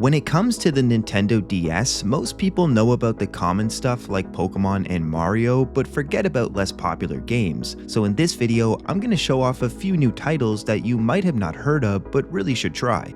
When it comes to the Nintendo DS, most people know about the common stuff like Pokemon and Mario, but forget about less popular games. So in this video, I'm going to show off a few new titles that you might have not heard of, but really should try.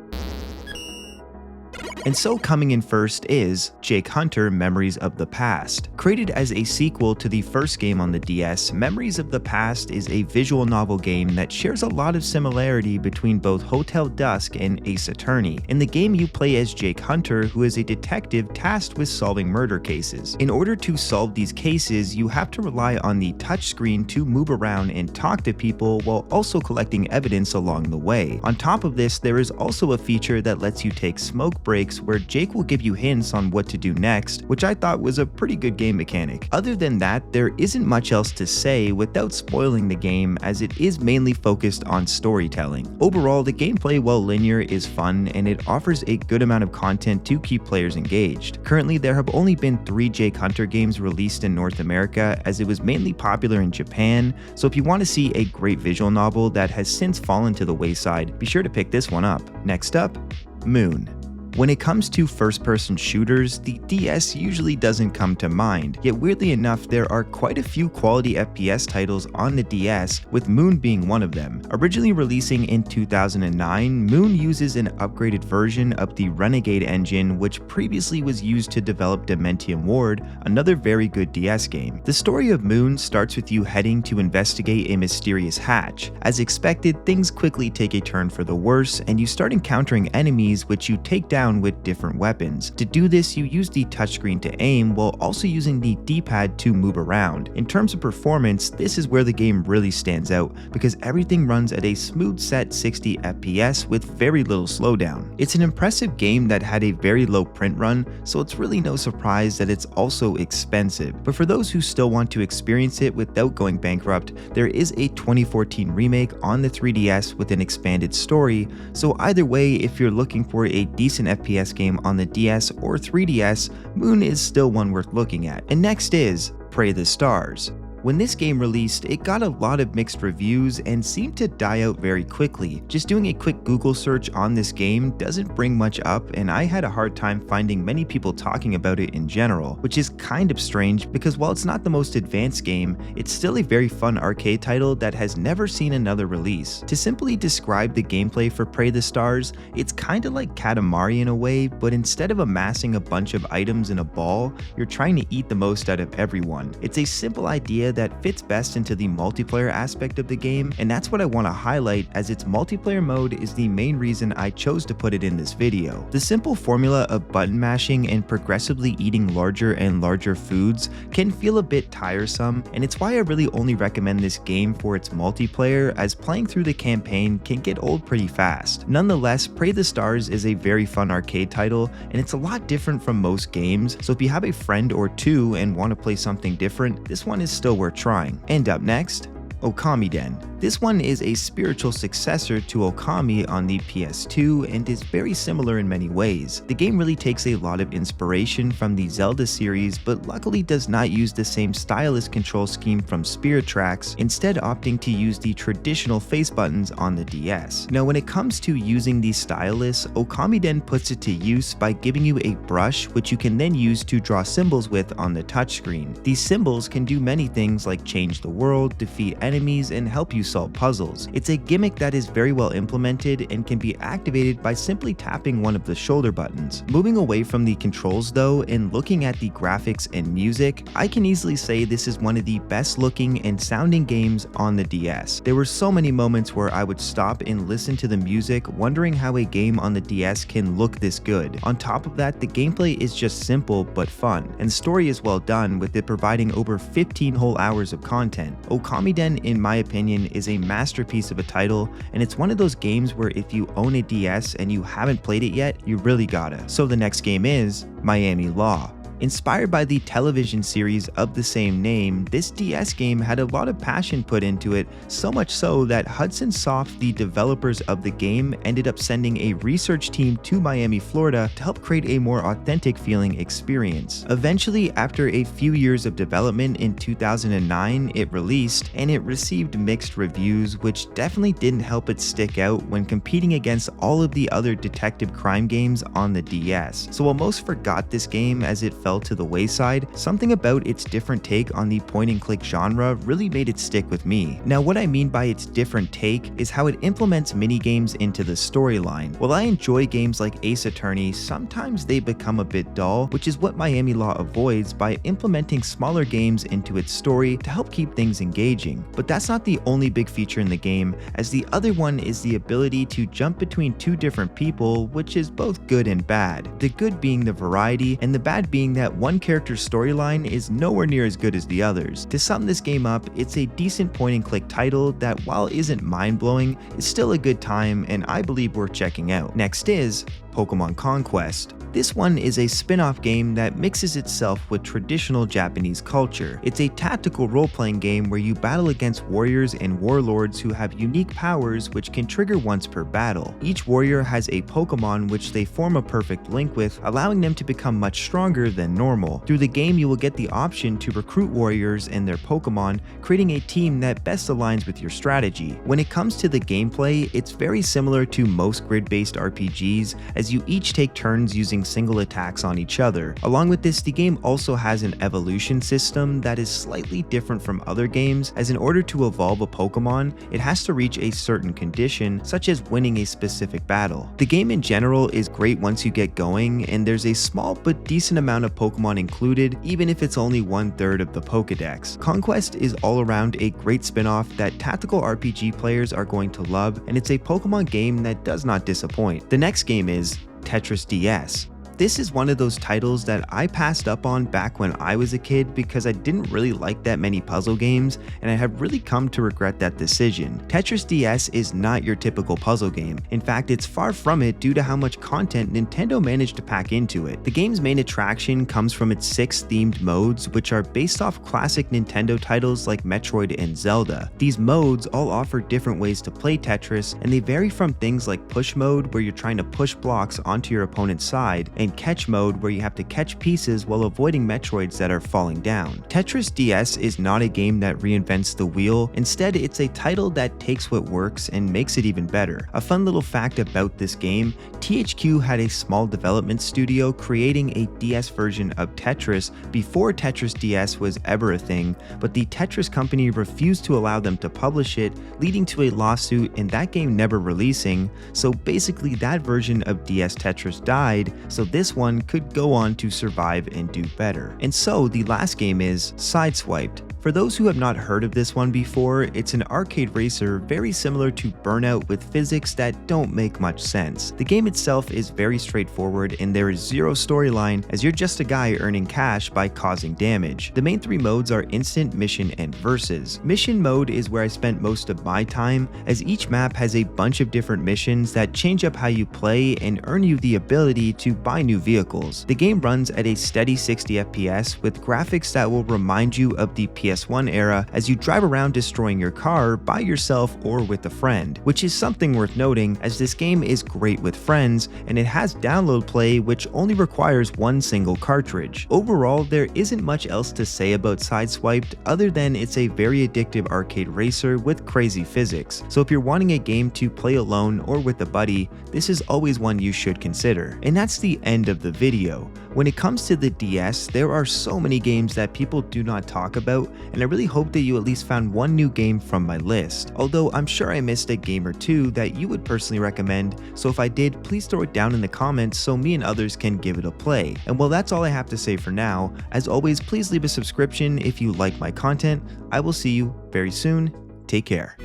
And so coming in first is Jake Hunter Memories of the Past. Created as a sequel to the first game on the DS, Memories of the Past is a visual novel game that shares a lot of similarity between both Hotel Dusk and Ace Attorney. In the game, you play as Jake Hunter, who is a detective tasked with solving murder cases. In order to solve these cases, you have to rely on the touchscreen to move around and talk to people while also collecting evidence along the way. On top of this, there is also a feature that lets you take smoke breaks where Jake will give you hints on what to do next, which I thought was a pretty good game mechanic. Other than that, there isn't much else to say without spoiling the game, as it is mainly focused on storytelling. Overall, the gameplay, while linear, is fun and it offers a good amount of content to keep players engaged. Currently, there have only been 3 Jake Hunter games released in North America, as it was mainly popular in Japan, so if you want to see a great visual novel that has since fallen to the wayside, be sure to pick this one up. Next up, Moon. When it comes to first-person shooters, the DS usually doesn't come to mind, yet weirdly enough there are quite a few quality FPS titles on the DS, with Moon being one of them. Originally releasing in 2009, Moon uses an upgraded version of the Renegade engine, which previously was used to develop Dementium Ward, another very good DS game. The story of Moon starts with you heading to investigate a mysterious hatch. As expected, things quickly take a turn for the worse, and you start encountering enemies which you take down with different weapons. To do this, you use the touchscreen to aim while also using the D-pad to move around. In terms of performance, this is where the game really stands out, because everything runs at a smooth set 60 FPS with very little slowdown. It's an impressive game that had a very low print run, so it's really no surprise that it's also expensive. But for those who still want to experience it without going bankrupt, there is a 2014 remake on the 3DS with an expanded story, so either way, if you're looking for a decent FPS game on the DS or 3DS, Moon is still one worth looking at. And next is Pray the Stars. When this game released, it got a lot of mixed reviews and seemed to die out very quickly. Just doing a quick Google search on this game doesn't bring much up, and I had a hard time finding many people talking about it in general, which is kind of strange because while it's not the most advanced game, it's still a very fun arcade title that has never seen another release. To simply describe the gameplay for Pray the Stars, it's kinda like Katamari in a way, but instead of amassing a bunch of items in a ball, you're trying to eat the most out of everyone. It's a simple idea that fits best into the multiplayer aspect of the game, and that's what I want to highlight, as its multiplayer mode is the main reason I chose to put it in this video. The simple formula of button mashing and progressively eating larger and larger foods can feel a bit tiresome, and it's why I really only recommend this game for its multiplayer, as playing through the campaign can get old pretty fast. Nonetheless, Pray the Stars is a very fun arcade title, and it's a lot different from most games, so if you have a friend or two and want to play something different, this one is still worth trying. And up next, Okamiden. This one is a spiritual successor to Okami on the PS2 and is very similar in many ways. The game really takes a lot of inspiration from the Zelda series, but luckily does not use the same stylus control scheme from Spirit Tracks, instead opting to use the traditional face buttons on the DS. Now when it comes to using the stylus, Okamiden puts it to use by giving you a brush which you can then use to draw symbols with on the touchscreen. These symbols can do many things like change the world, defeat enemies, and help you solve puzzles. It's a gimmick that is very well implemented and can be activated by simply tapping one of the shoulder buttons. Moving away from the controls though, and looking at the graphics and music, I can easily say this is one of the best looking and sounding games on the DS. There were so many moments where I would stop and listen to the music, wondering how a game on the DS can look this good. On top of that, the gameplay is just simple but fun, and the story is well done, with it providing over 15 whole hours of content. Okamiden, in my opinion, is a masterpiece of a title, and it's one of those games where if you own a DS and you haven't played it yet, you really gotta. So the next game is Miami Law. Inspired by the television series of the same name, this DS game had a lot of passion put into it, so much so that Hudson Soft, the developers of the game, ended up sending a research team to Miami, Florida to help create a more authentic feeling experience. Eventually, after a few years of development in 2009, it released, and it received mixed reviews, which definitely didn't help it stick out when competing against all of the other detective crime games on the DS. So while most forgot this game as it fell to the wayside, something about its different take on the point-and-click genre really made it stick with me. Now, what I mean by its different take is how it implements minigames into the storyline. While I enjoy games like Ace Attorney, sometimes they become a bit dull, which is what Miami Law avoids by implementing smaller games into its story to help keep things engaging. But that's not the only big feature in the game, as the other one is the ability to jump between two different people, which is both good and bad. The good being the variety, and the bad being that one character's storyline is nowhere near as good as the others. To sum this game up, it's a decent point-and-click title that, while isn't mind-blowing, is still a good time and I believe worth checking out. Next is Pokemon Conquest. This one is a spin-off game that mixes itself with traditional Japanese culture. It's a tactical role-playing game where you battle against warriors and warlords who have unique powers which can trigger once per battle. Each warrior has a Pokemon which they form a perfect link with, allowing them to become much stronger than normal. Through the game, you will get the option to recruit warriors and their Pokemon, creating a team that best aligns with your strategy. When it comes to the gameplay, it's very similar to most grid-based RPGs, as you each take turns using single attacks on each other. Along with this, the game also has an evolution system that is slightly different from other games, as in order to evolve a Pokemon, it has to reach a certain condition, such as winning a specific battle. The game in general is great once you get going, and there's a small but decent amount of Pokemon included, even if it's only 1/3 of the Pokedex. Conquest is all around a great spin-off that tactical RPG players are going to love, and it's a Pokemon game that does not disappoint. The next game is Tetris DS. This is one of those titles that I passed up on back when I was a kid because I didn't really like that many puzzle games, and I have really come to regret that decision. Tetris DS is not your typical puzzle game. In fact, it's far from it due to how much content Nintendo managed to pack into it. The game's main attraction comes from its 6 themed modes, which are based off classic Nintendo titles like Metroid and Zelda. These modes all offer different ways to play Tetris, and they vary from things like push mode, where you're trying to push blocks onto your opponent's side, and catch mode, where you have to catch pieces while avoiding Metroids that are falling down. Tetris DS is not a game that reinvents the wheel. Instead, it's a title that takes what works and makes it even better. A fun little fact about this game, THQ had a small development studio creating a DS version of Tetris before Tetris DS was ever a thing, but the Tetris company refused to allow them to publish it, leading to a lawsuit and that game never releasing. So basically that version of DS Tetris died, so this one could go on to survive and do better. And so the last game is Sideswiped. For those who have not heard of this one before, it's an arcade racer very similar to Burnout with physics that don't make much sense. The game itself is very straightforward and there is zero storyline, as you're just a guy earning cash by causing damage. The main 3 modes are instant, mission, and versus. Mission mode is where I spent most of my time, as each map has a bunch of different missions that change up how you play and earn you the ability to buy new vehicles. The game runs at a steady 60 FPS with graphics that will remind you of the PS1 era as you drive around destroying your car by yourself or with a friend, which is something worth noting as this game is great with friends and it has download play which only requires 1 single cartridge. Overall, there isn't much else to say about Sideswiped other than it's a very addictive arcade racer with crazy physics, so if you're wanting a game to play alone or with a buddy, this is always one you should consider. And that's the end of the video. When it comes to the DS, there are so many games that people do not talk about, and I really hope that you at least found one new game from my list, although I'm sure I missed a game or two that you would personally recommend, so if I did, please throw it down in the comments so me and others can give it a play. And well, that's all I have to say for now. As always, please leave a subscription if you like my content. I will see you very soon. Take care.